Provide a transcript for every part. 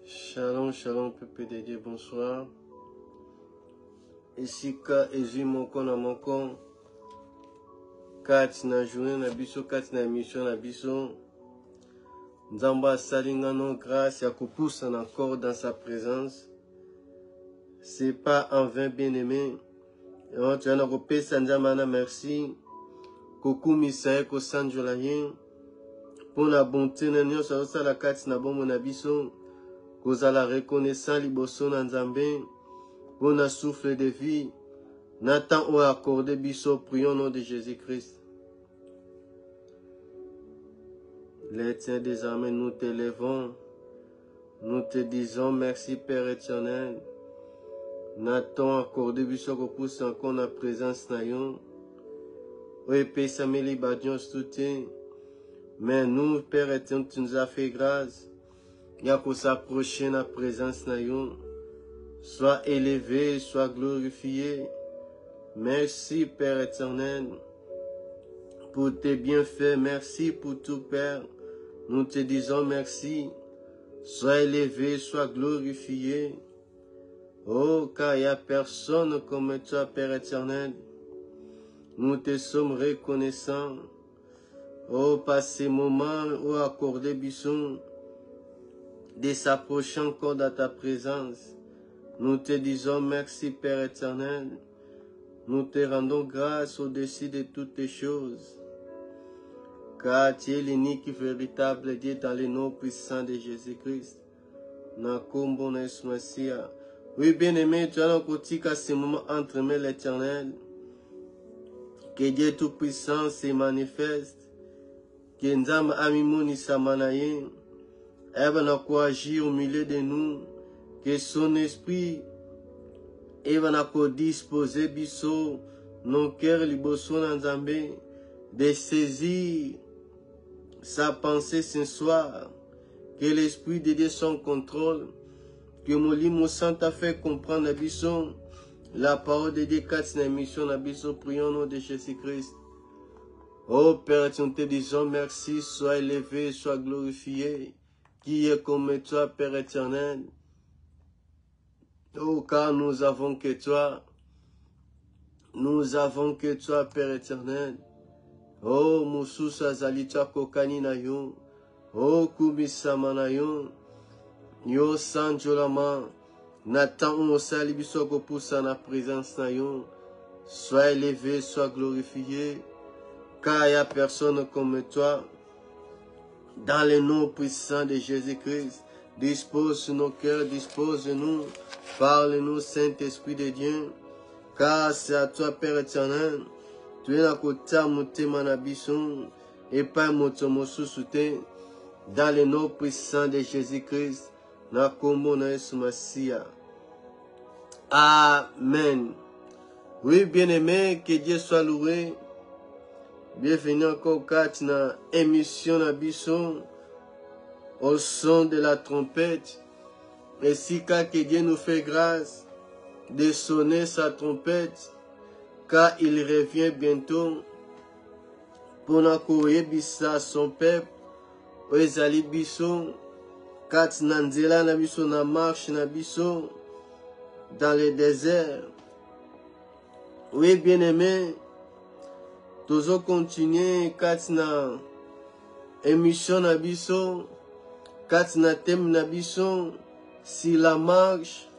Shalom, shalom, peuple de Dieu, bonsoir. Ici, ka Ezu moko na moko, kati na journée na biso, kati na émission na biso. Nzamba salingano grâce ya kopusa encore dans sa présence. C'est pas en vain, bien-aimé. Et tu as na kopesa nzamba merci. Kokumisa ye kosanjola ye. Pour la bonté na nyonso osala kati na bombo na biso. Kozala reconnaissant liboso na Nzambe. Pour na souffle de vie. Nathan ou accordé biso, prions au nom de Jésus-Christ. Les tiens désormais nous t'élèvons. Nous te disons merci Père éternel. Nathan accordé biso ko pousse encore na présence na yo. Oui, Père Samuel Badion Stouté. Mais nous, Père éternel, tu nous as fait grâce. Il y a pour s'approcher na présence na yo. Sois élevé, sois glorifié. Merci Père éternel pour tes bienfaits. Merci pour tout Père. Nous te disons merci. Sois élevé, sois glorifié. Oh, car il n'y a personne comme toi, Père éternel. Nous te sommes reconnaissants. Oh, par ces moments où accordé Bisson de s'approcher encore dans ta présence. Nous te disons merci, Père éternel. Nous te rendons grâce au-dessus de toutes les choses. Car tu es l'unique véritable Dieu dans les noms puissants de Jésus-Christ. Oui, bien-aimé, tu as un côté à ce moment entre l'éternel. Que Dieu Tout-Puissant se manifeste. Que Nzam Amimouni Samanaye. Elle va agir au milieu de nous. Que son esprit va disposer biso nos cœurs liboso Nzambe de saisir sa pensée ce soir. Que l'esprit de Dieu son contrôle. Que Molimo Santa fait comprendre à biso la parole de Dieu quatre na mission na biso. Prions au nom de Jésus-Christ. Oh Père, nous te disons merci, sois élevé, sois glorifié. Qui est comme toi, Père éternel? Oh, car nous avons que toi. Nous avons que toi, Père éternel. Oh, Moussousa Zalitua Kokani na yo. Oh, Kubisama na yo. Yo Sanjolama. Nathan Moussali Bisoko Poussa na présence na yo. Sois élevé, sois glorifié. Car il n'y a personne comme toi. Dans le nom puissant de Jésus-Christ, dispose nos cœurs, dispose-nous, parle-nous, Saint-Esprit de Dieu, car c'est à toi, Père éternel, tu es à côté de mon manabison, et pas mon sousouté, dans le nom puissant de Jésus-Christ, na kombo na Yesu Masia. Amen. Oui, bien-aimé, que Dieu soit loué. Bienvenue encore à la émission Nabisson au son de la trompette. Et si que Dieu nous fait grâce de sonner sa trompette, car il revient bientôt pour n'accueillir bissa son peuple, Oezali Bisson, kat Nanzela Nabisson na marche Nabisson dans le désert. Oui, bien-aimé. Toujours continuer katina émission nabiso katina thème nabiso si la marche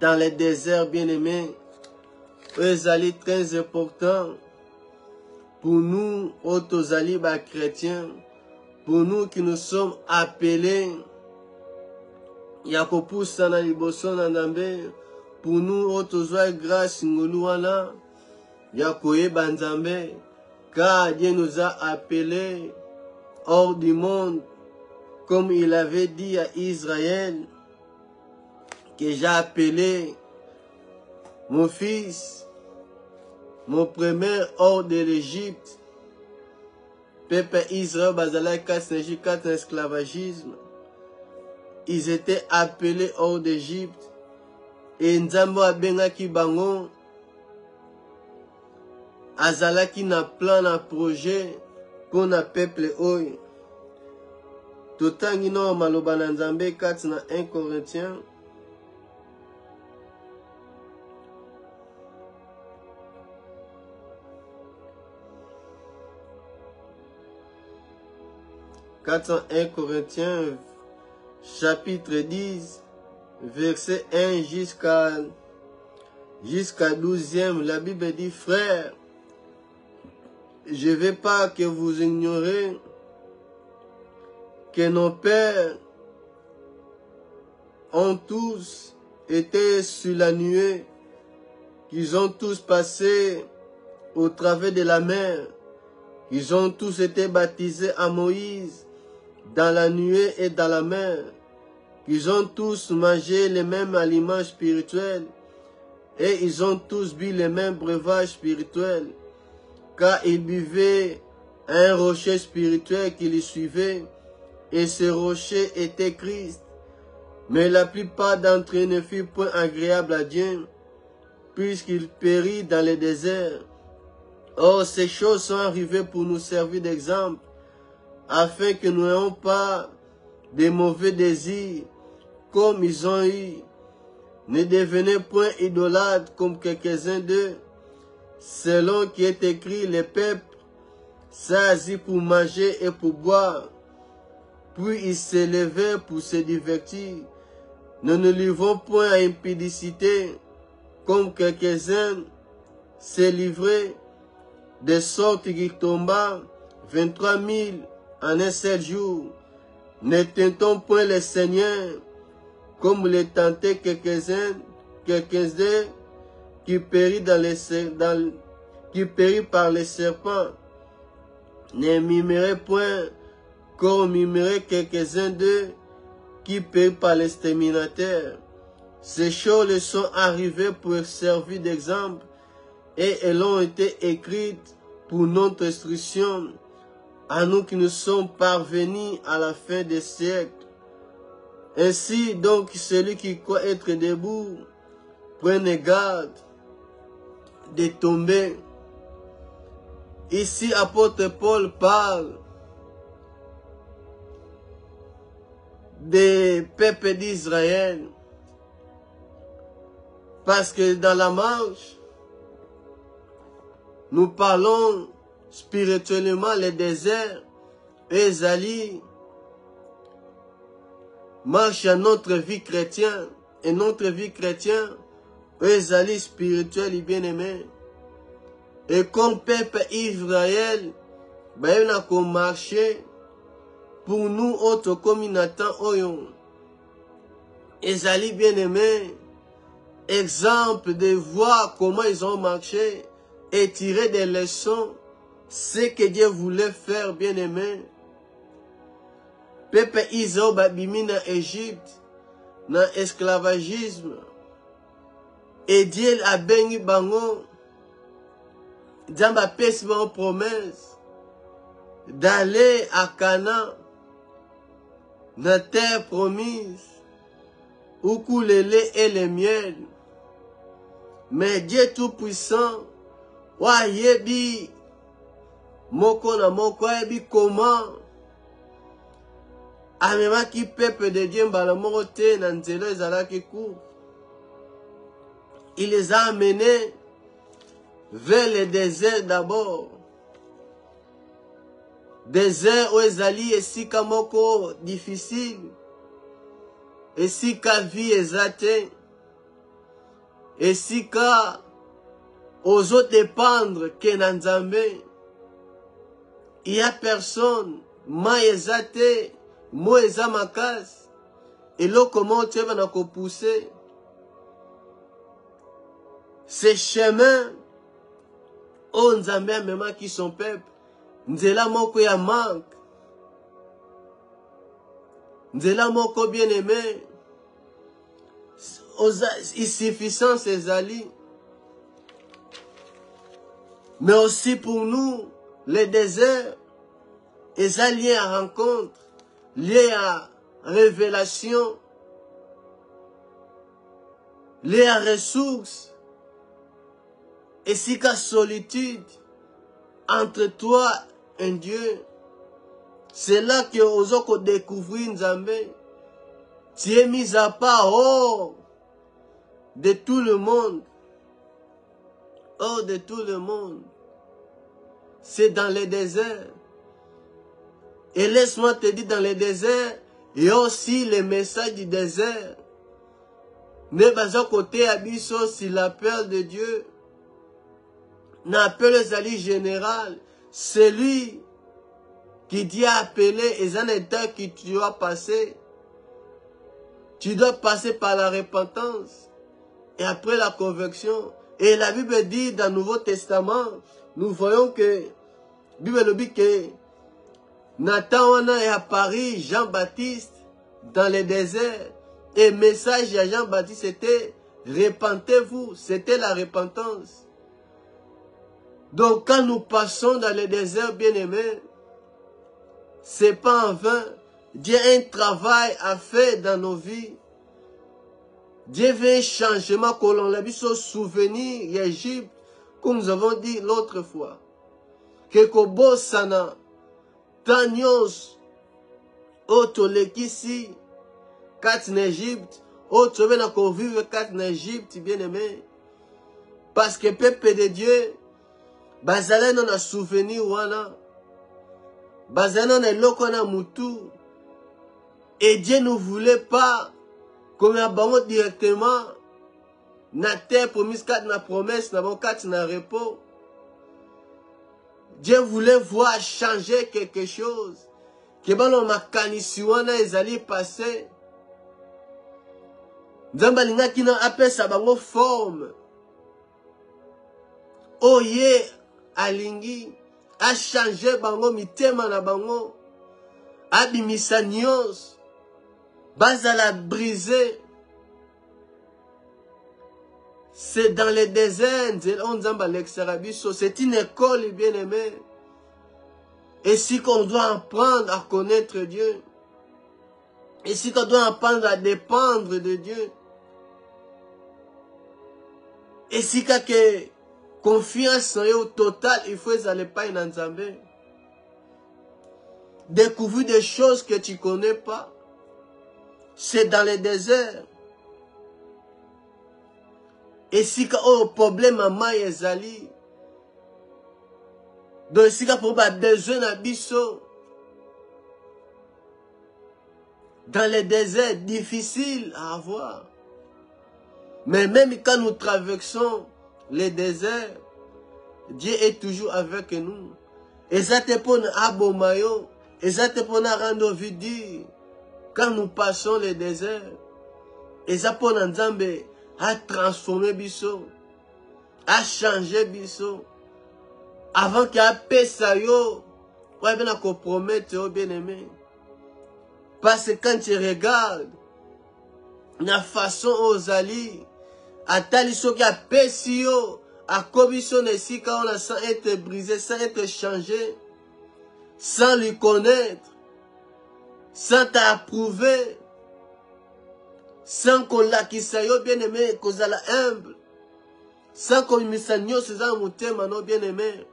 dans les déserts bien-aimés est très important pour nous autres alibas chrétiens, pour nous qui nous sommes appelés Yakopusa na liboso na Nzambe, pour nous autres grâce ngoluana Yakoye Banzambe, car Dieu nous a appelés hors du monde, comme il avait dit à Israël, que j'ai appelé mon fils, mon premier hors de l'Égypte. Peuple Israël, Bazalai, quatre esclavagisme. Ils étaient appelés hors d'Égypte. Et Nzambo Abengaki Bango, azalaki na plan na projet pour na peuple oyo. Totangi no maloba na Nzambe kati na 1 Corinthiens. Dans 1 Corinthiens, chapitre 10, verset 1 jusqu'à 12e, la Bible dit, frères, je ne veux pas que vous ignorez que nos pères ont tous été sur la nuée, qu'ils ont tous passé au travers de la mer, qu'ils ont tous été baptisés à Moïse, dans la nuée et dans la mer, qu'ils ont tous mangé les mêmes aliments spirituels et ils ont tous bu les mêmes breuvages spirituels, car ils buvaient un rocher spirituel qui les suivait et ce rocher était Christ. Mais la plupart d'entre eux ne furent point agréables à Dieu, puisqu'ils périrent dans le désert. Or, ces choses sont arrivées pour nous servir d'exemple, afin que nous n'ayons pas de mauvais désirs, comme ils ont eu. Ne devenez point idolâtres comme quelques-uns d'eux, selon qui est écrit, les peuples s'assient pour manger et pour boire, puis ils se levaient pour se divertir. Ne nous livrons point à impudicité, comme quelques-uns se livraient, de sorte qu'il tomba 23 000 en un seul jour. Ne tentons point le Seigneur, comme les tentaient quelques-uns qui périt par les serpents. Ne mimérez point comme mimérez quelques-uns d'eux qui périt par l'exterminateur. Ces choses sont arrivées pour servir d'exemple et elles ont été écrites pour notre instruction, à nous qui nous sommes parvenus à la fin des siècles. Ainsi donc celui qui croit être debout, prenez garde de tomber. Ici, apôtre Paul parle des peuples d'Israël, parce que dans la marche, nous parlons spirituellement les déserts, Esalie marche à notre vie chrétienne, et notre vie chrétienne, Esalie spirituelle et bien-aimé. Et comme peuple Israël, ben on a marché pour nous autres comme Nathan Oyon. Esalie bien-aimé, exemple de voir comment ils ont marché et tirer des leçons, ce que Dieu voulait faire, bien-aimé. Peuple Israël babimi na Égypte, dans l'esclavagisme, et Dieu a béni bango, Diamba pèse une promesse d'aller à Canaan, la terre promise, où coule le lait et le miel. Mais Dieu Tout-Puissant, wa yebi, moko na moko yebi comment, amemaki peuple de Dieu mbala moko te na nzela ezalaki court. Il les a amenés vers le désert d'abord. Désert où ezali esika moko difficile, esika vie ezate, esika ozo dépendre que na Nzambe. Il y a personne, ma ezate, mo eza makasi, et là comment tu vas nous pousser. Ces chemins, oh Nzambe amema qui son peuple, nzela moko ya manque, nzela moko bien aimé, insuffisance ezali. Mais aussi pour nous, les déserts, ezali lié à rencontre, lié à révélation, lié à ressources, et si qu'à solitude entre toi et Dieu, C'est là que vous découvrir Nzambe. Tu es mis à part hors de tout le monde. Hors de tout le monde. C'est dans le désert. Et laisse-moi te dire, dans le désert, il y a aussi le message du désert. Ne pas côté abisso si l'appel de Dieu. N'appelle les alliés général. C'est lui qui dit à appeler et un état que tu dois passer. Tu dois passer par la repentance. Et après la conversion. Et la Bible dit dans le Nouveau Testament, nous voyons que, la Bible dit que Nathan est à Paris, Jean-Baptiste, dans le désert. Et le message à Jean-Baptiste était, repentez-vous, c'était la repentance. Donc quand nous passons dans le désert, bien-aimés, c'est pas en vain. Dieu a un travail à faire dans nos vies. Dieu veut un changement que l'on a vu sur souvenir d'Égypte, comme nous avons dit l'autre fois. Que Kobo Sana, Tanyos, Otolekisi, quatre en Égypte, autre venant qu'on vive quatre en Égypte, bien-aimé. Parce que peuple de Dieu, bazalé non a souvenir wana. Bazalé non a lokona mutu. Et Dieu ne voulait pas qu'on abandonne directement na terre promise, quatre na promesse, na bon quatre na repos. Dieu voulait voir changer quelque chose. Que bon on m'a canisiwana les alliés passer. Nzamba linga qui n'a appelé sa bango forme. Oye alingi a changé bango mitema na bango. Abimisa nyos. Bazala brisé. C'est dans le désert, c'est une école bien-aimée. Et si qu'on doit apprendre à connaître Dieu, et si qu'on doit apprendre à dépendre de Dieu, et si qu'on a confiance au total, il faut aller pas en Nzambe. Découvrir des choses que tu ne connais pas. C'est dans le désert. Et si ka o problème à maille ezali. Donc si ka pour besoin na biso. Dans les déserts difficiles à avoir. Mais même quand nous traversons les déserts, Dieu est toujours avec nous. Et ça te pour abomayo, et ça te pour rendre vidi quand nous passons les déserts. Et ça pour Nzambe a transformé biso, a changé biso, avant qu'il y ait pesa yo, ouais bien à compromettre bien aimé. Parce que quand tu regardes la façon aux alliés, à taliso qui a pesi yo, à commission ici quand on a sans être brisé, sans être changé, sans lui connaître, sans t'approuver. Sans qu'on l'a qui s'aille bien aimé, qu'on a la humble. Sans qu'on m'isagno ses amours bien aimé.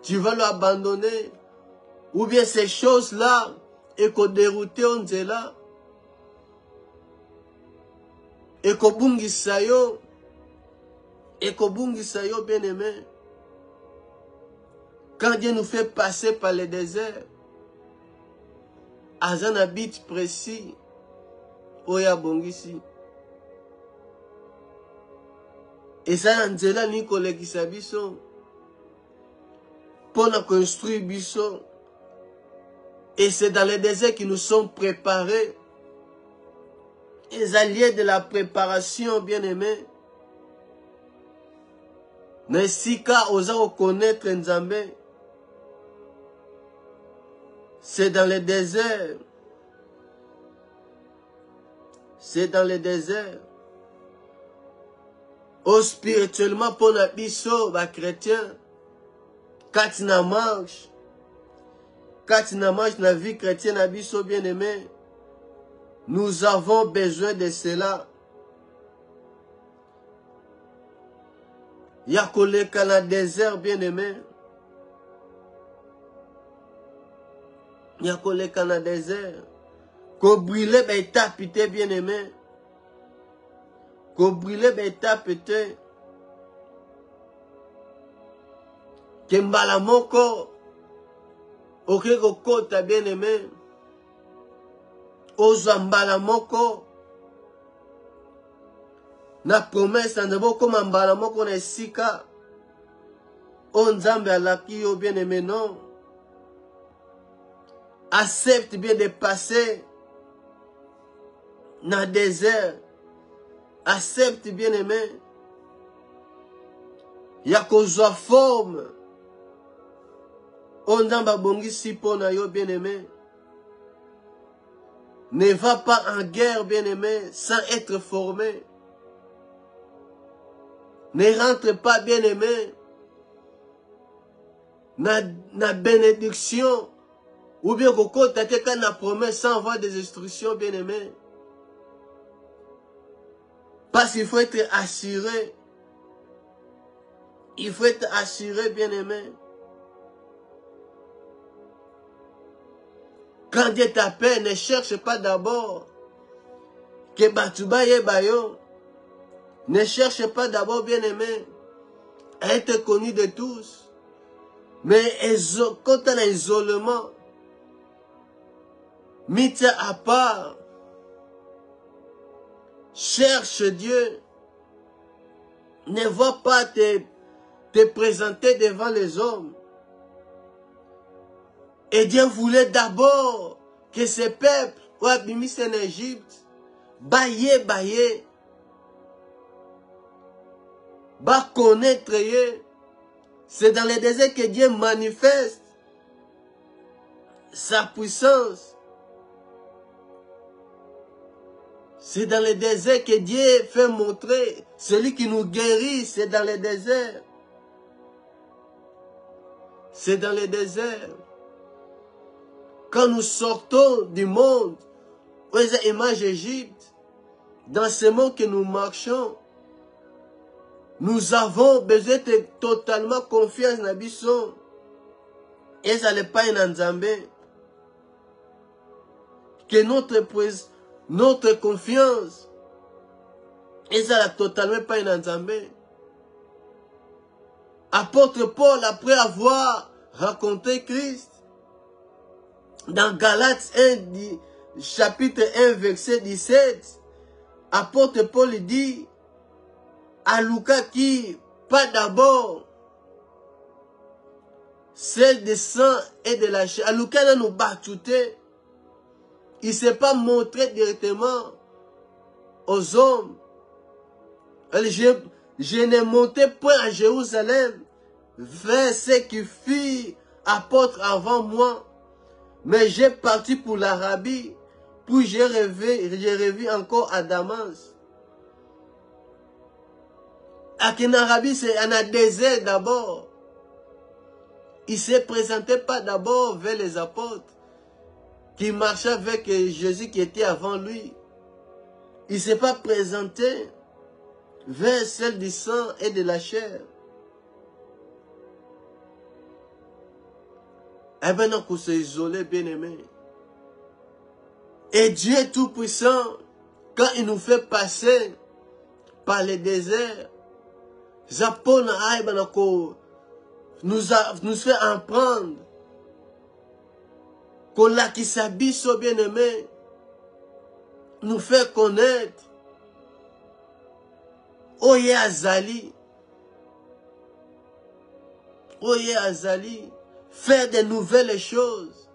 Tu vas l'abandonner. Ou bien ces choses-là, et qu'on déroute on est là. Et qu'on bungi sayo. Et qu'on bungi sayo bien aimé. Quand Dieu nous fait passer par le désert, à un habit précis, Oya bongisi. Et ça, Angela ni kolekisa biso. Pour nous construire biso. Et c'est dans les déserts qui nous sont préparés. Les alliés de la préparation, bien aimés. Mais si ka osa reconnaître Nzambe, c'est dans les déserts. C'est dans le désert. Oh, spirituellement, pour nos biso, les chrétiens, quand tu marches dans la vie chrétienne, biso bien aimé, nous avons besoin de cela. Il y a dans le désert, bien aimé. Il y a koleka na désert. Ko brûler ben tapité bien aimé. Ko brûler ben tapité. Ke mbala moko. Oke ko kota bien aimé. Ozwa mbala moko. Na promesse na ndebo koma mbala moko na esika. O Nzambe alaki yo bien aimé non. Accepte bien de passer dans le désert. Accepte bien aimé. Il y a kozwa forme. O Nzambe abongisi po na yo bien aimé. Ne va pas en guerre bien aimé sans être formé. Ne rentre pas bien aimé. Na bénédiction. Ou bien koko tate quand na promesse sans avoir des instructions bien aimé. Parce qu'il faut être assuré. Il faut être assuré bien aimé. Quand Dieu t'appelle, ne cherche pas d'abord que Batuba Yebayo. Ne cherche pas d'abord bien aimé à être connu de tous. Mais quand on a isolement, mis à part, cherche Dieu. Ne va pas te présenter devant les hommes. Et Dieu voulait d'abord que ce peuple, ou abimis en Égypte, baillé, va connaître Dieu. C'est dans le désert que Dieu manifeste sa puissance. C'est dans le désert que Dieu fait montrer celui qui nous guérit. C'est dans le désert. C'est dans le désert. Quand nous sortons du monde, où est la image d'Égypte, dans ce monde que nous marchons, nous avons besoin de totalement confiance dans Bisson. Et ça n'est pas un Nzambe. Que notre confiance, et ça n'est totalement pas un Nzambe. Apôtre Paul, après avoir raconté Christ, dans Galates 1, chapitre 1, verset 17, apôtre Paul dit à Lucas qui, pas d'abord, celle de sang et de la chair. À Lucas, là, nous battuté. Il ne s'est pas montré directement aux hommes. Je n'ai monté point à Jérusalem vers ceux qui furent apôtres avant moi. Mais j'ai parti pour l'Arabie, puis j'ai revu encore à Damas. En Arabie, c'est un désert d'abord. Il ne se présentait pas d'abord vers les apôtres qui marchaient avec Jésus qui était avant lui. Il ne s'est pas présenté vers celle du sang et de la chair. Eh bien, non, qu'on s'est isolé, bien aimé. Et Dieu Tout-Puissant, quand il nous fait passer par les déserts, nous fait apprendre qu'on l'a qui s'habille so bien aimé, nous fait connaître Oye Azali, faire de nouvelles choses.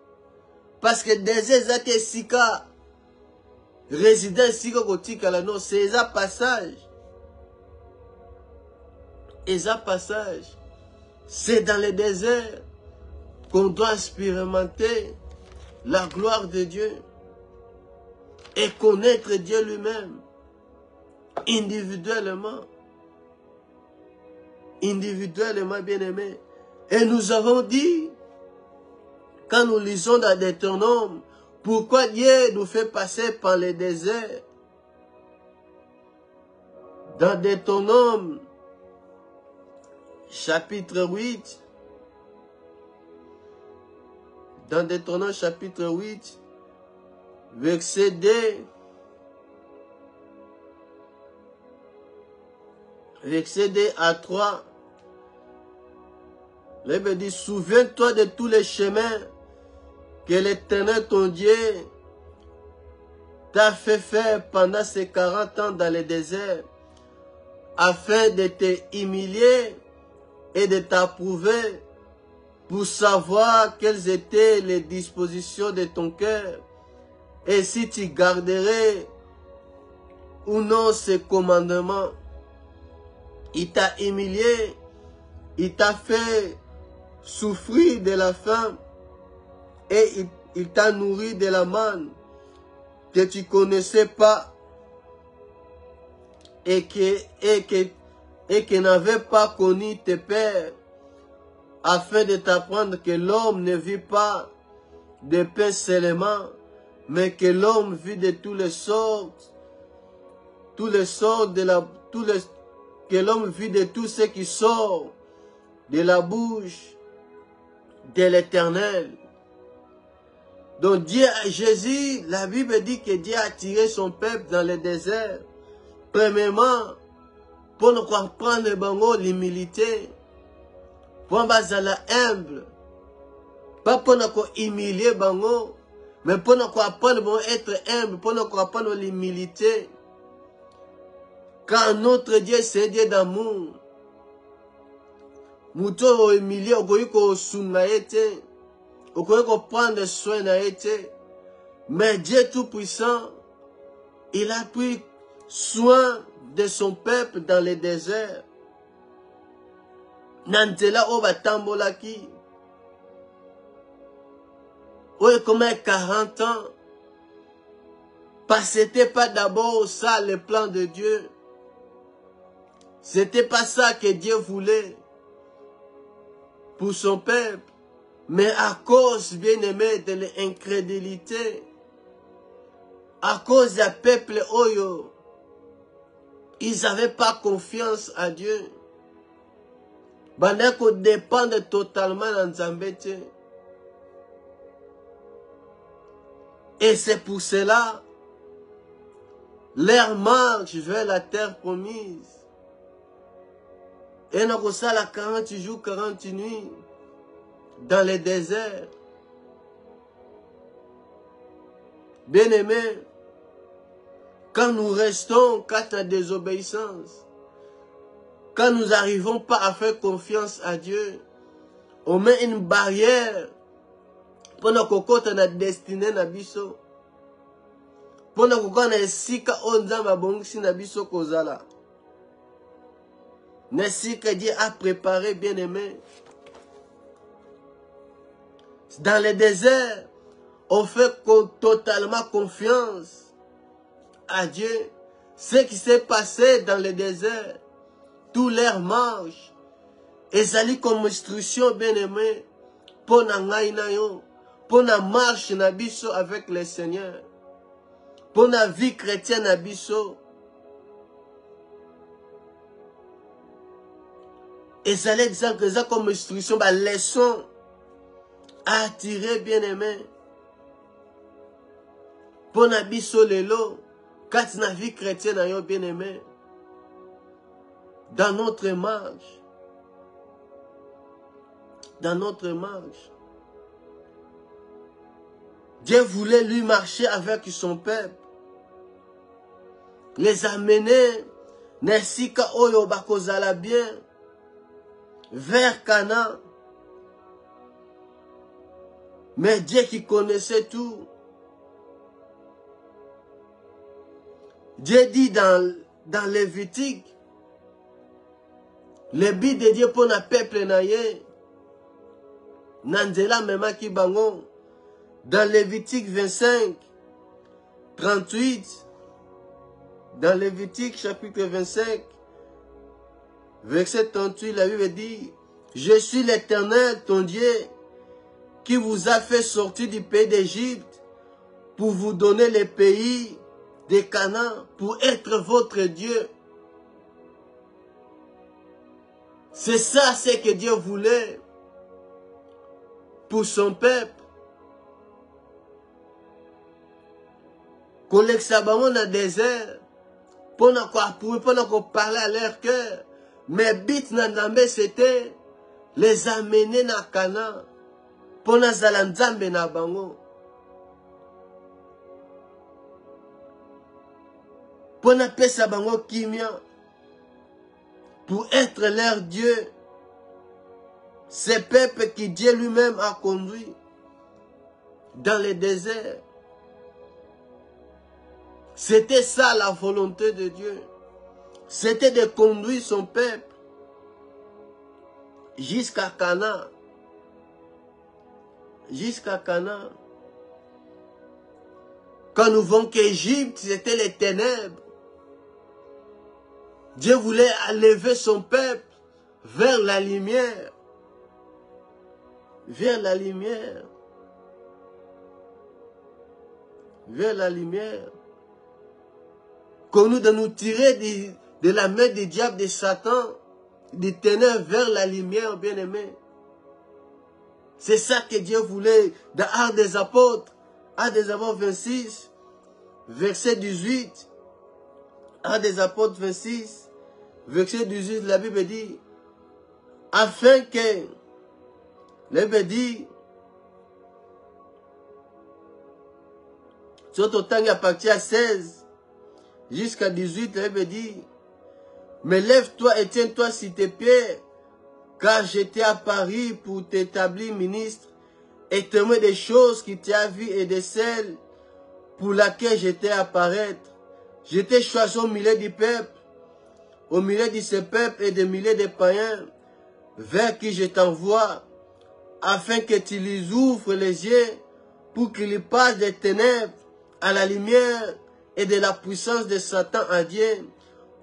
Parce que des états sika, résidents sika kotika la non, c'est un passage. Et un passage, c'est dans le désert qu'on doit expérimenter la gloire de Dieu et connaître Dieu lui-même individuellement. Individuellement, bien aimé. Et nous avons dit, quand nous lisons dans Deutéronome, pourquoi Dieu nous fait passer par les déserts. Dans Deutéronome, chapitre 8, dans Deutéronome chapitre 8, verset 2, verset 2 à 3, la Bible dit, souviens-toi de tous les chemins que l'Éternel ton Dieu t'a fait faire pendant ces 40 ans dans le désert, afin de te humilier et de t'approuver, pour savoir quelles étaient les dispositions de ton cœur, et si tu garderais ou non ces commandements. Il t'a humilié, il t'a fait souffrir de la faim, et il t'a nourri de la manne que tu ne connaissais pas, et que n'avaient pas connu tes pères, afin de t'apprendre que l'homme ne vit pas de pain seulement, mais que l'homme vit de que l'homme vit de tout ce qui sort de la bouche de l'Éternel. Donc Jésus, la Bible dit que Dieu a tiré son peuple dans le désert, premièrement, pour nous apprendre l'humilité, pour nous humble, pas pour nous humilier, mais pour nous apprendre à être humble, pour nous apprendre l'humilité. Car notre Dieu, c'est Dieu d'amour. Mouto humilié, on peut sunnaïté, on peut prendre soin naïté. Mais Dieu Tout-Puissant, il a pris soin de son peuple dans le désert. Nantela oba tambolaki. Oui, comme 40 ans. Parce que c'était pas d'abord ça le plan de Dieu. C'était pas ça que Dieu voulait pour son peuple. Mais à cause, bien aimé, de l'incrédulité, à cause du peuple Oyo, ils n'avaient pas confiance à Dieu. Bandeko dépend totalement de Nzambete. Et c'est pour cela, leur marche vers la terre promise. Et nous avons la 40 jours, 40 nuits, dans le désert. Bien aimé, quand nous restons dans la désobéissance, quand nous n'arrivons pas à faire confiance à Dieu, on met une barrière pour nous cocoter notre destinée na biso. Pour nous cocoter na sika onzamba bongisi na biso kozala. Na sika Dieu a préparé, bien aimé. Dans le désert, on fait totalement confiance à Dieu. Ce qui s'est passé dans le désert, tous leurs marches, et ça comme instruction, bien aimé, pour la marche nabiso avec le Seigneur, pour la vie chrétienne nabiso. Et ça l'exemple comme instruction, leçon à attirer, bien aimé, pour la biso lelo, quand la vie chrétienne, bien aimé, dans notre marche. Dans notre marche. Dieu voulait lui marcher avec son peuple. Les amener, Nesika Oyo Bakozala bien, vers Canaan. Mais Dieu qui connaissait tout. Dieu dit dans Lévitique, le but de Dieu pour le peuple naïe, Nandela Mema Kibango, dans Lévitique 25, 38, dans Lévitique chapitre 25, verset 38, la Bible dit, je suis l'Éternel, ton Dieu, qui vous a fait sortir du pays d'Égypte pour vous donner le pays de Canaan, pour être votre Dieu. C'est ça ce que Dieu voulait pour son peuple. Koleksa bango na désert. Pour parler à leur cœur. Mais but na Nzambe c'était les amener na Canaan. Pour na zala Nzambe na bango. Pour na pesa bango kimia. Pour être leur Dieu. Ces peuples qui Dieu lui-même a conduit dans le désert. C'était ça la volonté de Dieu. C'était de conduire son peuple jusqu'à Canaan. Jusqu'à Canaan. Quand nous voyons qu'Égypte, c'était les ténèbres. Dieu voulait élever son peuple vers la lumière. Vers la lumière. Vers la lumière. Qu'on de nous tirer de la main du diable, de Satan, des ténèbres vers la lumière, bien-aimé. C'est ça que Dieu voulait dans Actes des Apôtres, 26, verset 18. Actes des Apôtres 26, verset 18, la Bible dit, afin que, la Bible dit, sur ton temps à partir à 16, jusqu'à 18, la Bible dit, mais lève-toi et tiens-toi sur tes pieds, car j'étais à Paris pour t'établir ministre et témoin des choses qui t'as vues et de celles pour laquelle j'étais à paraître. J'étais choisi au milieu du peuple, au milieu de ce peuple et des milliers de païens, vers qui je t'envoie, afin que tu les ouvres les yeux, pour qu'ils passent des ténèbres à la lumière et de la puissance de Satan à Dieu,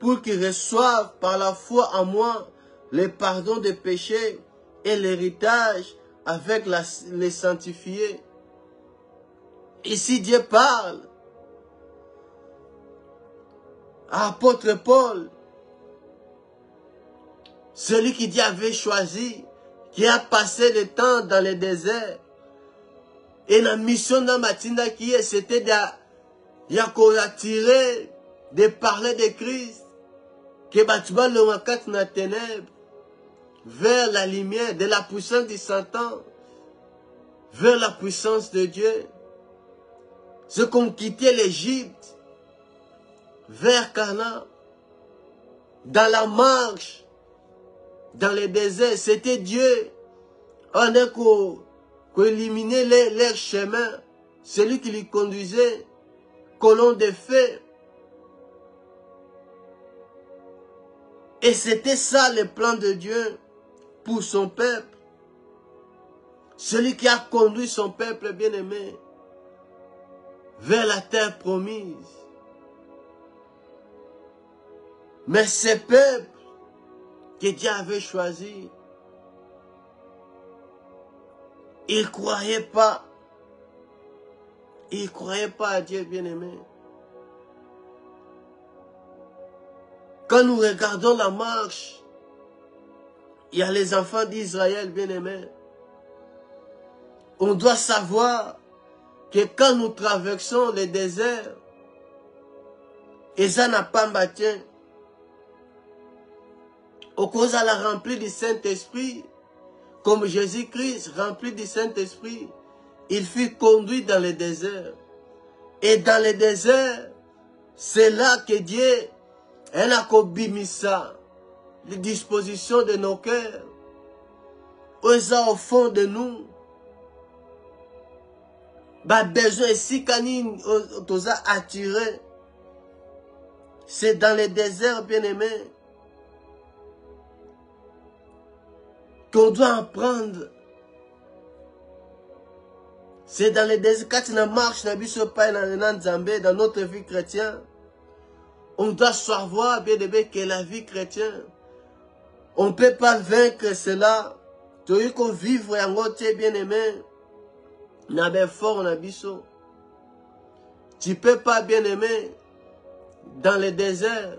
pour qu'ils reçoivent par la foi en moi le pardon des péchés et l'héritage avec les sanctifiés. Ici Dieu parle à l'apôtre Paul, celui qui Dieu avait choisi, qui a passé le temps dans le désert. Et la mission de Matinda qui est, c'était d'attirer, de parler de Christ, que Batuba le wakat na ténèbres, vers la lumière, de la puissance du Satan, vers la puissance de Dieu. Ceux qui ont quitté l'Égypte, vers Canaan, dans la marche, dans le désert, c'était Dieu. On est qu'éliminer leur chemin, celui qui les conduisait, colonne de feu. Et c'était ça le plan de Dieu pour son peuple. Celui qui a conduit son peuple bien-aimé vers la terre promise. Mais ce peuple que Dieu avait choisi, il ne croyait pas. Il ne croyait pas à Dieu bien-aimé. Quand nous regardons la marche, il y a les enfants d'Israël bien-aimés. On doit savoir que quand nous traversons le désert, et ça n'a pas battu, au cause de la remplie du Saint-Esprit, comme Jésus-Christ rempli du Saint-Esprit, il fut conduit dans le désert. Et dans le désert, c'est là que Dieu a bimisa les dispositions de nos cœurs, au fond de nous. Besoin si canine toza attiré, c'est dans le désert bien-aimé qu'on doit apprendre. C'est dans le désert, quand on marche dans notre vie chrétienne, on doit savoir bien aimé que la vie chrétienne, on ne peut pas vaincre cela. Tu as qu'on vivre en côté bien aimé, n'a fort on a biso. Tu peux pas bien aimer dans le désert.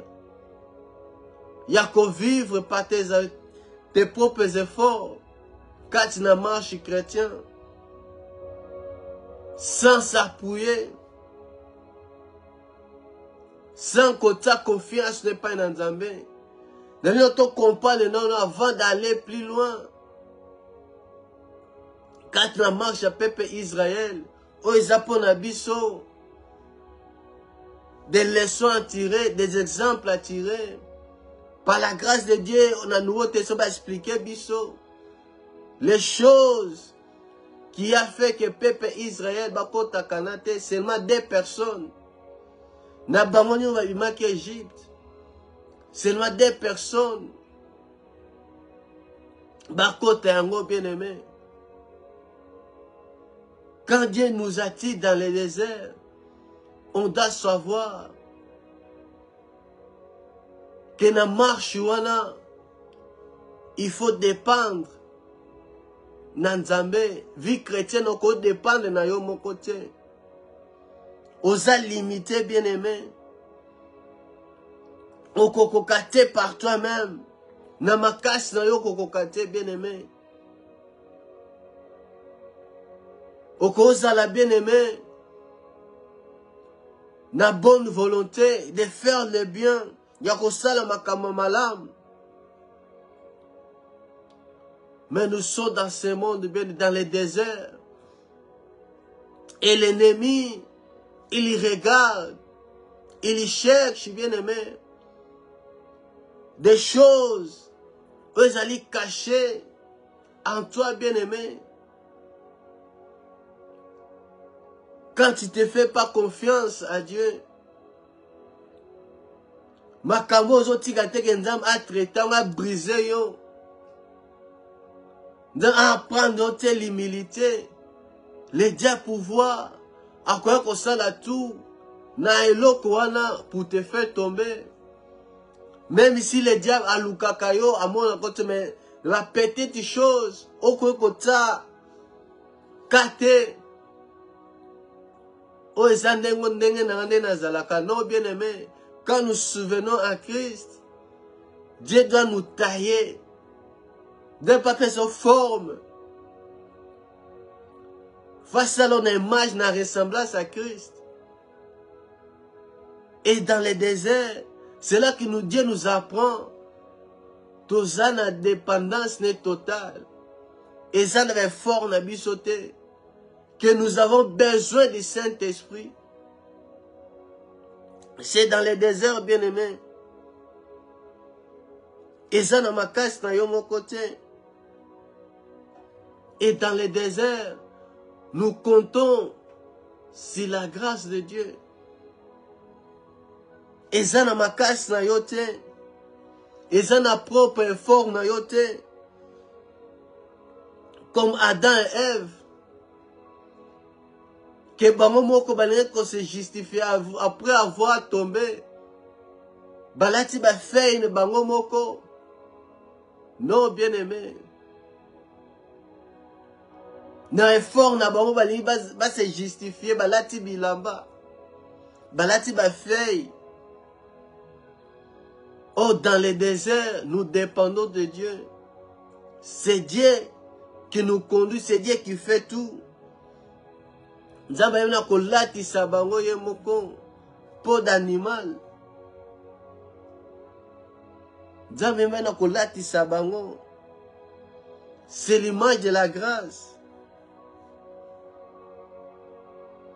Il y a qu'à vivre par tes propres efforts quand tu n'as marche chrétien. Sans s'appuyer Sans que ta confiance n'est pas dans Nzambe. Dans notre compagne, non, avant d'aller plus loin. Quand on marche à peuple Israël, ils apprennent à biso. Des leçons à tirer, des exemples à tirer. Par la grâce de Dieu, on a Nouveau Testament expliqué biso. Les choses qui a fait que le peuple Israël bakota kanate, seulement 2 personnes. Na bamoni va imaki Égypte. Seulement 2 personnes. Bakota yango bien aimé. Quand Dieu nous attire dans le désert, on doit savoir que na marche wana, il faut dépendre na Nzambe. Vie chrétienne, on peut dépendre na yo mon côté. Osa limité, bien aimé. On kokokate par toi-même. Na makas na yo kokokate, bien aimé. Okoza la bien aimé. Na bonne volonté de faire le bien. Yakosala makama malam. Mais nous sommes dans ce monde, bien dans le désert. Et l'ennemi, il y regarde. Il y cherche, bien aimé. Des choses. Eux allaient cacher en toi, bien aimé. Quand tu ne te fais pas confiance à Dieu, makambo ozotika te ke Nzambe a traité, on a brisé yo. Nzambe a apprendre l'humilité. Le diable pouvoir, à quoi qu'on s'en a tout, na eloko wana pour te faire tomber. Même si le diable a lukakayo, à mon côté, mais la petite chose, au kota, kate, o ezandengo ndenge na ndenge zalaka, non bien aimé. Quand nous souvenons à Christ, Dieu doit nous tailler, de pas que sa forme, face à notre image, na ressemblance à Christ. Et dans les déserts, c'est là que Dieu nous apprend, tous la dépendance n'est totale. Et ça n'est fort na bisoté, que nous avons besoin du Saint-Esprit. C'est dans les déserts, bien aimé. Et ça dans ma casse, dans mon côté. Et dans les déserts, nous comptons sur la grâce de Dieu. Et ça dans ma casse, dans yote. Et ça dans propre effort, dans yote. Comme Adam et Ève. Que bango moko balingi ko se justifier après avoir tombé. Balati ba fait une bango moko. Non, bien aimé. Na effort na bango balingi ba se justifier balati bilamba. Balati ba fait. Oh, dans le désert, nous dépendons de Dieu. C'est Dieu qui nous conduit, c'est Dieu qui fait tout. Nzambe yena kolatisa bango ye moko peau d'animal. Nzambe yena kolatisa bango. C'est l'image de la grâce.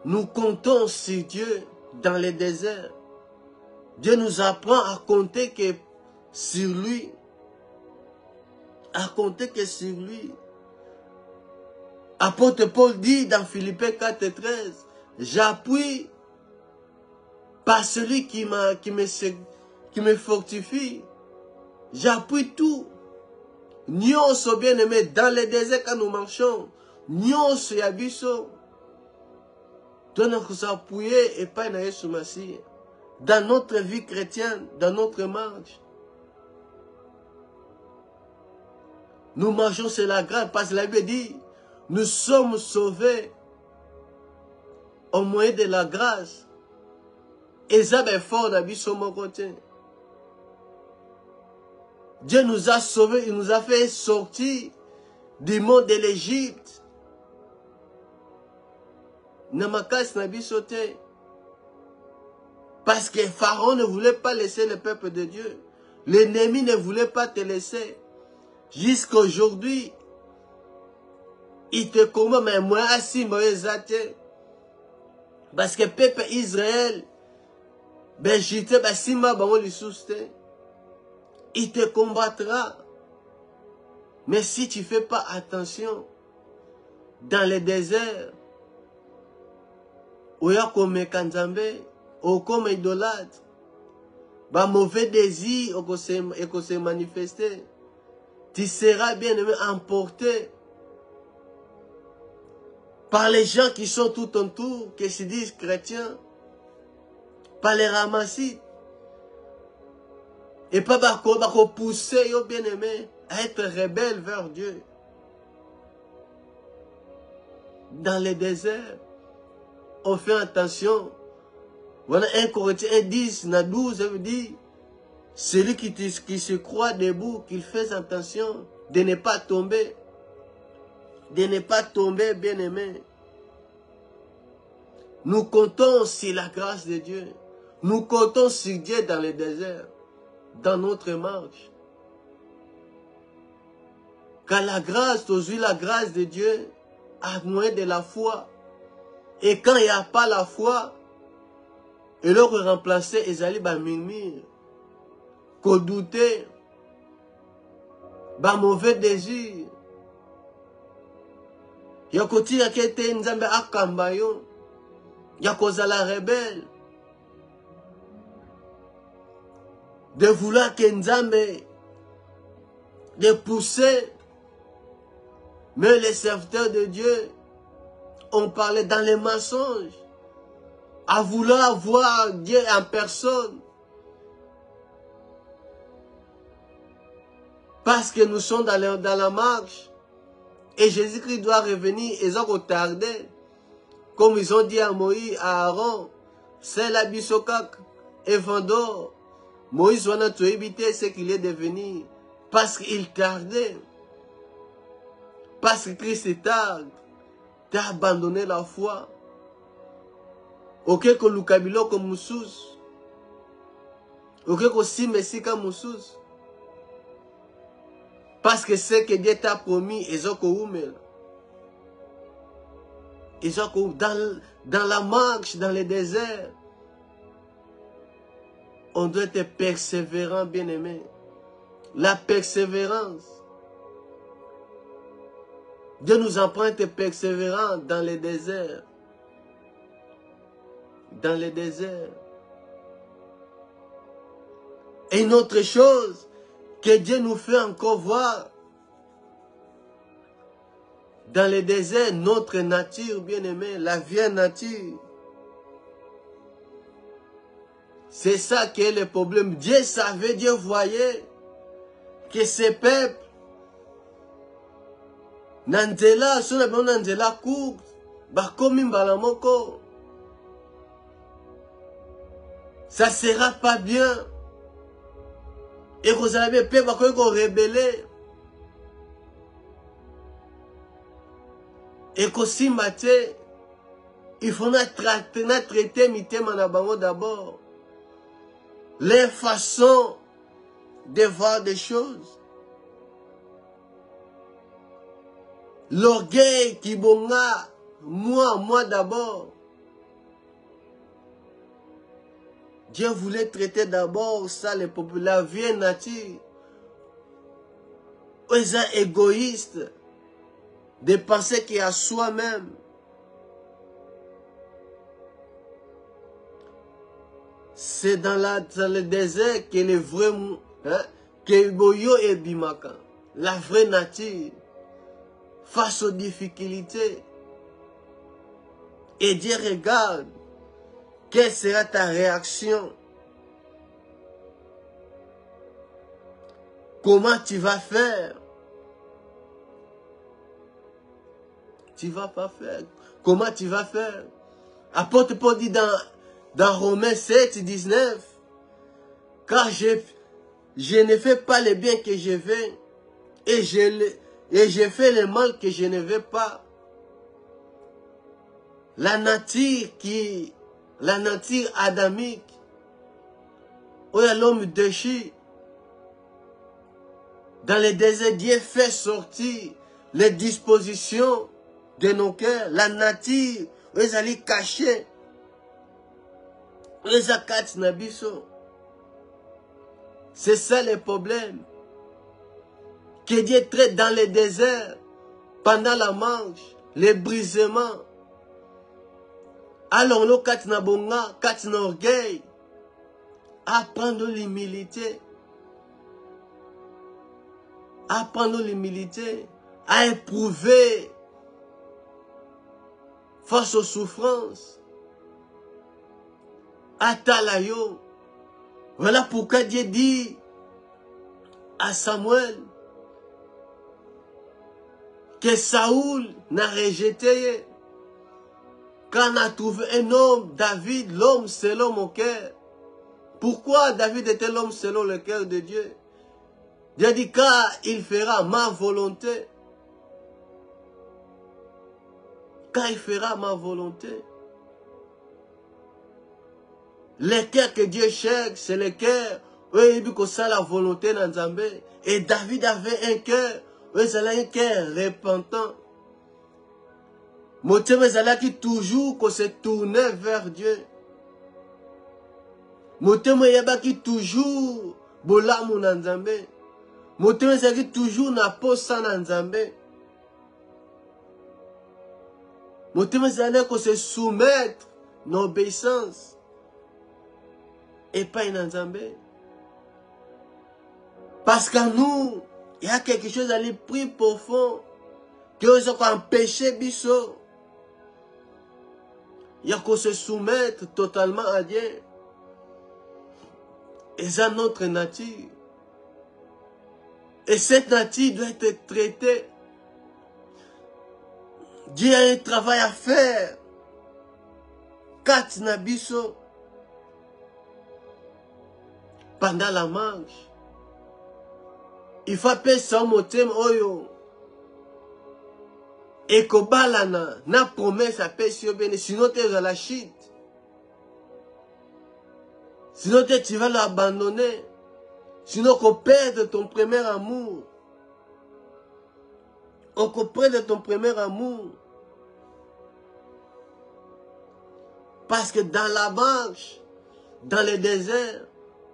Nous comptons sur Dieu dans les déserts. Dieu nous apprend à compter que sur lui. À compter que sur lui. Apôtre Paul dit dans Philippiens 4:13, j'appuie par celui qui me fortifie. J'appuie tout. Nyonso bien aimé, dans les déserts quand nous marchons, nyonso yabiso. Donne que s'appuyer et pas na Yesu Masih. Dans notre vie chrétienne, dans notre marche. Nous marchons sur la grâce parce que la Bible dit, nous sommes sauvés au moyen de la grâce. Et ça est fort d'habiter mon côté. Dieu nous a sauvés, il nous a fait sortir du monde de l'Égypte. Namakas nabi sauté. Parce que Pharaon ne voulait pas laisser le peuple de Dieu. L'ennemi ne voulait pas te laisser. Jusqu'à aujourd'hui, il te combat, mais moi, assis, moi, parce que le peuple Israël, ben, j'étais, ben, si ma bango lui soustient, il te combattra. Mais si tu ne fais pas attention, dans le désert, où il y a comme Kanzambe, ou comme idolâtre, bah, mauvais désir, et qu'on s'est manifesté, tu seras bien aimé emporté par les gens qui sont tout autour, qui se disent chrétiens, par les ramassites, et pas pousser, bien aimé, à être rebelle vers Dieu. Dans les déserts, on fait attention. Voilà 1 Corinthiens 10, 12, ça veut dire, celui qui se croit debout, qu'il fait attention de ne pas tomber. De ne pas tomber, bien aimé. Nous comptons sur la grâce de Dieu. Nous comptons sur Dieu dans le désert, dans notre marche. Car la grâce, aujourd'hui, la grâce de Dieu, a moins de la foi. Et quand il n'y a pas la foi, il leur remplacer Ezali ba murmure, qu'on douter, ba mauvais désir. Yakoti yakete nzambe akambayo, yakozala rebelle. De vouloir que nzambe, de pousser, mais les serviteurs de Dieu ont parlé dans les mensonges, à vouloir voir Dieu en personne. Parce que nous sommes dans la marche. Et Jésus-Christ doit revenir. Ils ont retardé. Comme ils ont dit à Moïse, à Aaron, c'est la bisokak et Vendor. Moïse doit tout éviter ce qu'il est devenu. Parce qu'il tardait. Parce que Christ tarde. T'as abandonné la foi. Ok, que Lukabilo comme Moussous. Ok, que si Messi comme Moussous. Parce que ce que Dieu t'a promis, ils ont dans la marche, dans le désert. On doit être persévérant, bien-aimé. La persévérance. Dieu nous apprend à être persévérant dans les déserts. Dans les déserts. Et une autre chose que Dieu nous fait encore voir. Dans les déserts, notre nature, bien-aimé, la vieille nature. C'est ça qui est le problème. Dieu savait, Dieu voyait que ces peuples, Nandela, son abon Nandela court, bakomi mbalamoko. Ça sera pas bien. Et vous avez peur bakomi ko rebelle. Et qu'aussi maté, il faut traiter mitema na bango d'abord. Les façons de voir des choses. L'orgueil qui bonga, moi d'abord. Dieu voulait traiter d'abord ça, la vieille nature. Ils sont égoïstes, de penser qu'à soi-même. C'est dans le désert que le vrai, hein, que Boyo et Bimaka, la vraie nature, face aux difficultés. Et Dieu regarde, quelle sera ta réaction? Comment tu vas faire? Tu vas pas faire. Comment tu vas faire? Apôtre Paul dit dans Romains 7, 19, car je ne fais pas le bien que je veux, et je fais le mal que je ne veux pas. La nature adamique, où l'homme déchire. Dans le désert, Dieu fait sortir les dispositions de nos cœurs, la nature, où ils allaient cacher. C'est ça le problème. Que Dieu traite dans le désert, pendant la marche, les brisements. Alors nous, katina bonga, katina orgueil, apprendre l'humilité. Apprendre l'humilité, à éprouver face aux souffrances. Atalayo. Voilà pourquoi Dieu dit à Samuel que Saoul n'a rejeté. Quand on a trouvé un homme, David, l'homme selon mon cœur. Pourquoi David était l'homme selon le cœur de Dieu? Dieu dit, car il fera ma volonté. Car il fera ma volonté. Le cœur que Dieu cherche, c'est le cœur où il dit que ça la volonté dans Zambé. Et David avait un cœur, où il avait un cœur repentant. Motema Zala qui toujours qu'on se tournait vers Dieu. Motema Yaba qui toujours bolamu dans Zambé. Motema Zala qui toujours na posa dans Zambé. Motema Zala qu'on se soumettre dans l'obéissance. Et pas dans Zambé. Parce qu'en nous, il y a quelque chose à l'esprit profond qui nous a empêché biso. Il y a qu'on se soumettre totalement à Dieu. Et c'est notre nature. Et cette nature doit être traitée. Dieu a un travail à faire. Katina biso. Pendant la marche. Il faut appeler ça au thème oyo. Et kobalana, na promesse à paix sur bien, sinon tu es à la chute. Sinon tu vas l'abandonner. Sinon qu'on perde ton premier amour. On perde ton premier amour. Parce que dans la marche, dans le désert,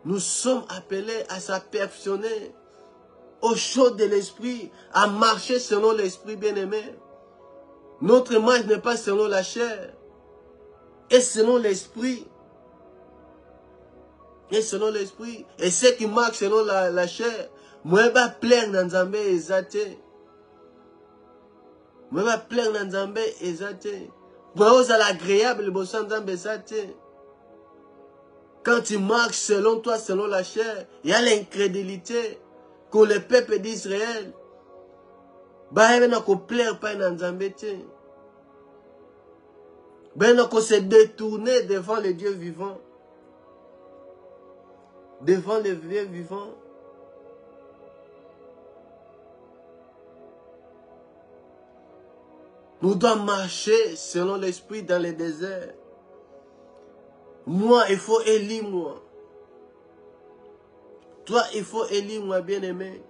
nous sommes appelés à s'aperfectionner au chaud de l'esprit, à marcher selon l'esprit bien-aimé. Notre marche n'est pas selon la chair, et selon l'esprit. Et selon l'esprit. Et ceux qui marchent selon la chair, moi, je vais plaire dans Nzambé et Zate. Moi, je vais plaire dans Nzambé et Zate. Moi, je vais l'agréable, le bon sens Nzambé Zate. Quand tu marches selon toi, selon la chair, il y a l'incrédulité que le peuple d'Israël. Bah, il ne plaire pas dans Nzambé. Ben, on se détourner devant le Dieu vivant. Devant le Dieu vivant. Nous devons marcher selon l'esprit dans le désert. Moi, il faut élire moi. Toi, il faut élire moi, bien-aimé.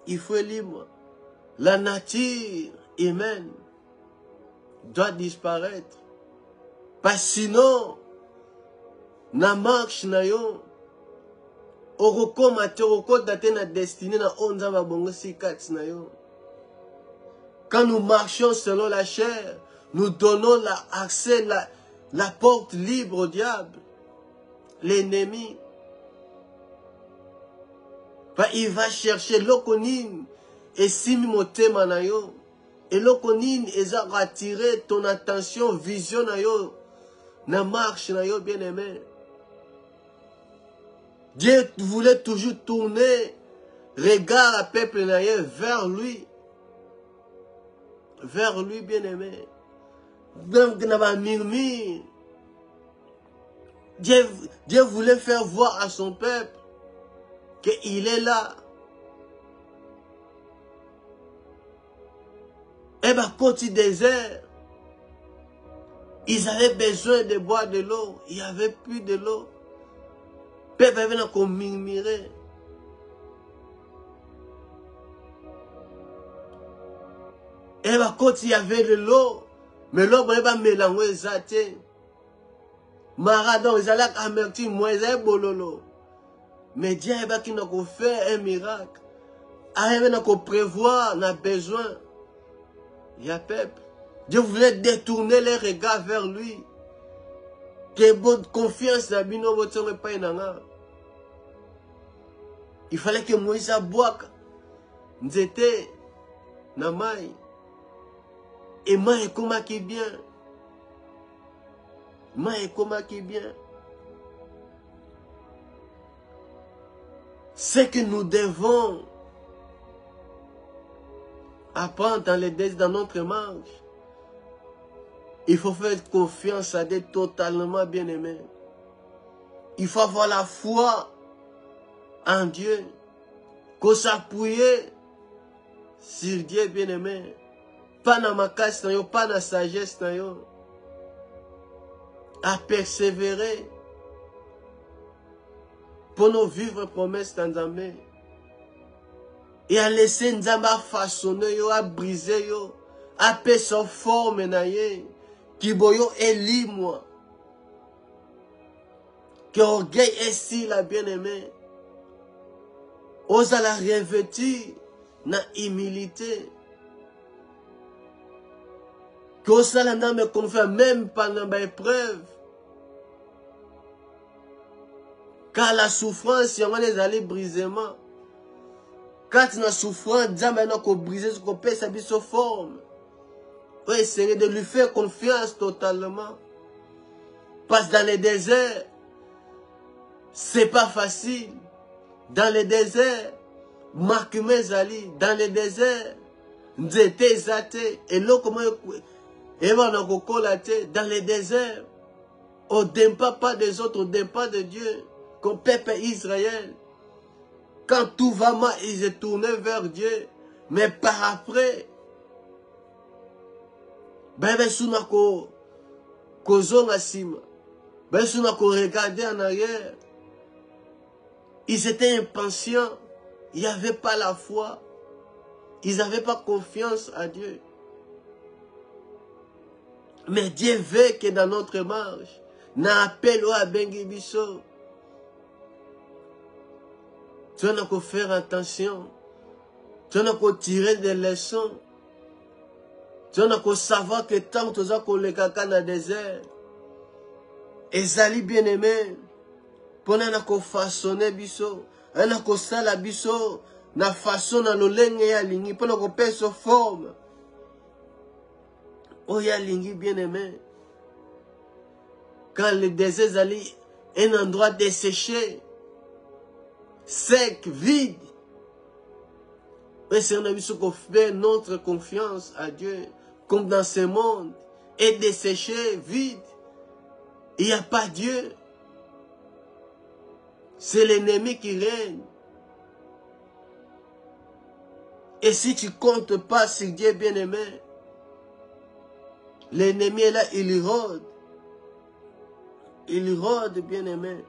Il faut élire moi. La nature humaine doit disparaître. Parce que sinon, na marche na yo, oroko mate, oroko date na destinée na onza babongo si kat na yo. Quand nous marchons selon la chair, nous donnons l'accès, la porte libre au diable, l'ennemi. Il va chercher l'okonine et simi motema na yo. Et l'okonine, ils ont attiré ton attention, vision na yo, na marche na yo, bien aimé. Dieu voulait toujours tourner regard à peuple na yo vers lui. Vers lui, bien aimé. Donc, Dieu voulait faire voir à son peuple qu'il est là. Et bien, côté désert, Ils avaient besoin de boire de l'eau. Il n'y avait plus de l'eau. Le peuple avait encore murmuré. Et quand il y avait de l'eau, mais l'eau ne pas mélanger ça. Maradon, ils allaient amertume, moi, ils allaient bololo. Mais Dieu a fait un miracle. Il a prévoir, on a besoin. Il y a peuple. Dieu voulait détourner les regards vers lui. Que bonne confiance dans bino votre pas inanga. Il fallait que Moïse boique. Nous étions dans maï. Et maï comme qui bien. Maï comme qui bien. C'est que nous devons apprendre dans notre marche. Il faut faire confiance à Dieu totalement bien-aimé. Il faut avoir la foi en Dieu. Qu'on s'appuie sur Dieu bien-aimé. Pas dans ma casse, pas dans la sagesse. À persévérer. Pour nous vivre promesse dans Nzambe. Et à laisser Nzambe façonner, à briser, à paix sa forme. Qui boyo élit moi. Que orgueil est si la bien-aimée. Osa la revêtir dans humilité. Que osa la me confie même pendant l'épreuve. Car la souffrance, il y a des allées brisement. Quand tu as souffrance, Dieu maintenant qu'on brise, qu'on peut s'habiller sa forme. Oui, c'est de lui faire confiance totalement. Parce que dans les déserts, c'est pas facile. Dans les déserts, Marc Mezali, dans les déserts, Nzete Zate, et l'eau comment et dans les déserts, on n'aime pas des autres, on n'aime pas de Dieu, comme peuple Israël. Quand tout va mal, ils se tournaient vers Dieu. Mais par après, ben suna ko zonga sima, ben suna ko regarder en arrière. Ils étaient impatients, ils n'avaient pas la foi, ils n'avaient pas confiance à Dieu. Mais Dieu veut que dans notre marche, na appel à bengi biso, tu as qu'à faire attention, tu as qu'à tirer des leçons. Tu as qu'à savoir que tant que tu as les caca dans le désert, et Zali bien-aimé, pour qu'on façonne biso, on a qu'à sala biso, na façon na l'olenge ya lingi, pour qu'on pèse sa forme. Oh ya lingi bien-aimé, quand le désert Zali, un endroit desséché, sec, vide, mais c'est un avis qu'on fait notre confiance à Dieu, comme dans ce monde, est desséché, vide. Il n'y a pas Dieu. C'est l'ennemi qui règne. Et si tu ne comptes pas sur Dieu bien-aimé, l'ennemi est là, il rôde. Il rôde bien-aimé.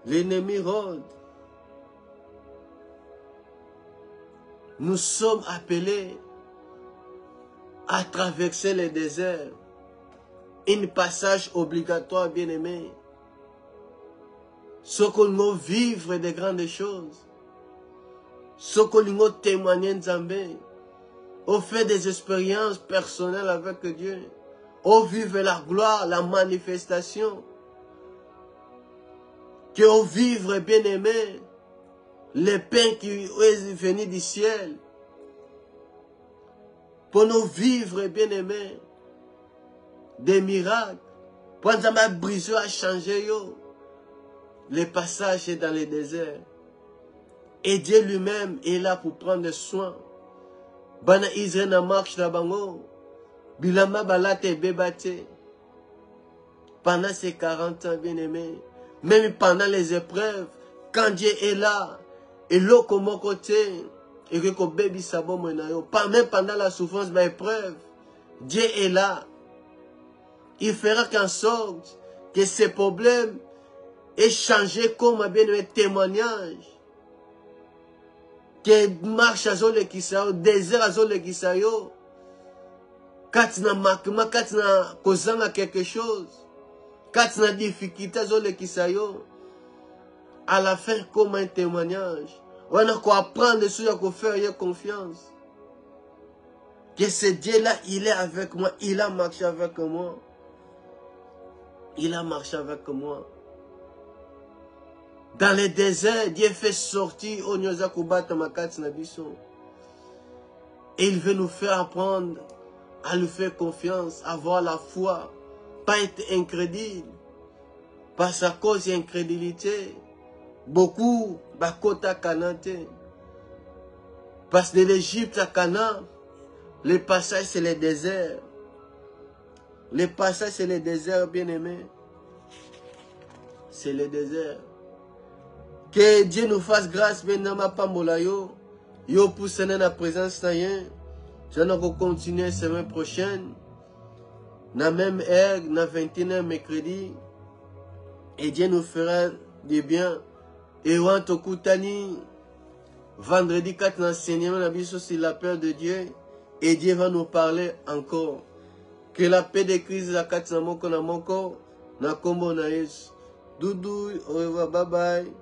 L'ennemi rôde. Nous sommes appelés à traverser les déserts. Un passage obligatoire, bien-aimé. Ce que nous vivre de grandes choses. Ce que nous témoigner de Zambé. On fait des expériences personnelles avec Dieu. On vive la gloire, la manifestation. Que on vive, bien-aimé, les pains qui est venu du ciel. Pour nous vivre, bien-aimés, des miracles. Pour nous avoir brisé, à changer, les passages dans les déserts. Et Dieu lui-même est là pour prendre soin. Bana Israël na marche na bango. Bilama balate bebate. Pendant ces 40 ans, bien-aimés, même pendant les épreuves, quand Dieu est là, et l'eau comme mon côté, et que ko baby sabo monayo. Pas même pendant la souffrance, mais épreuve. Dieu est là. Il fera qu'en sorte que ces problèmes aient changé comme un bien témoignage. Que marche à zone qui sayo, désert à zone qui sayo. Quand tu as marquement, quand tu as causé quelque chose, quand tu as difficulté à zone qui sayo, à la fin comme un témoignage. On a quoi apprendre dessus, on a faire confiance. Que ce Dieu-là, il est avec moi, il a marché avec moi. Il a marché avec moi. Dans le désert, Dieu fait sortir au Nyozakubata Makati Nabiso. Et il veut nous faire apprendre à lui faire confiance, à avoir la foi, pas être incrédule. Parce à cause de l'incrédulité, beaucoup, Bakota Kanate. Parce que de l'Égypte à Canaan, le passage c'est le désert. Le passage c'est le désert, bien aimé. C'est le désert. Que Dieu nous fasse grâce, maintenant, ma pambolayo. Yo pousse dans la présence d'ailleurs. Je vais continuer la semaine prochaine. Dans la même heure, dans 21h mercredi. Et Dieu nous fera du bien. Et on te koutani. Vendredi 4 l'enseignement, on a vu sur la peur de Dieu. Et Dieu va nous parler encore. Que la paix de Christ la katina moko na moko. Na kombo na Yesu. Doudou, au revoir, bye bye.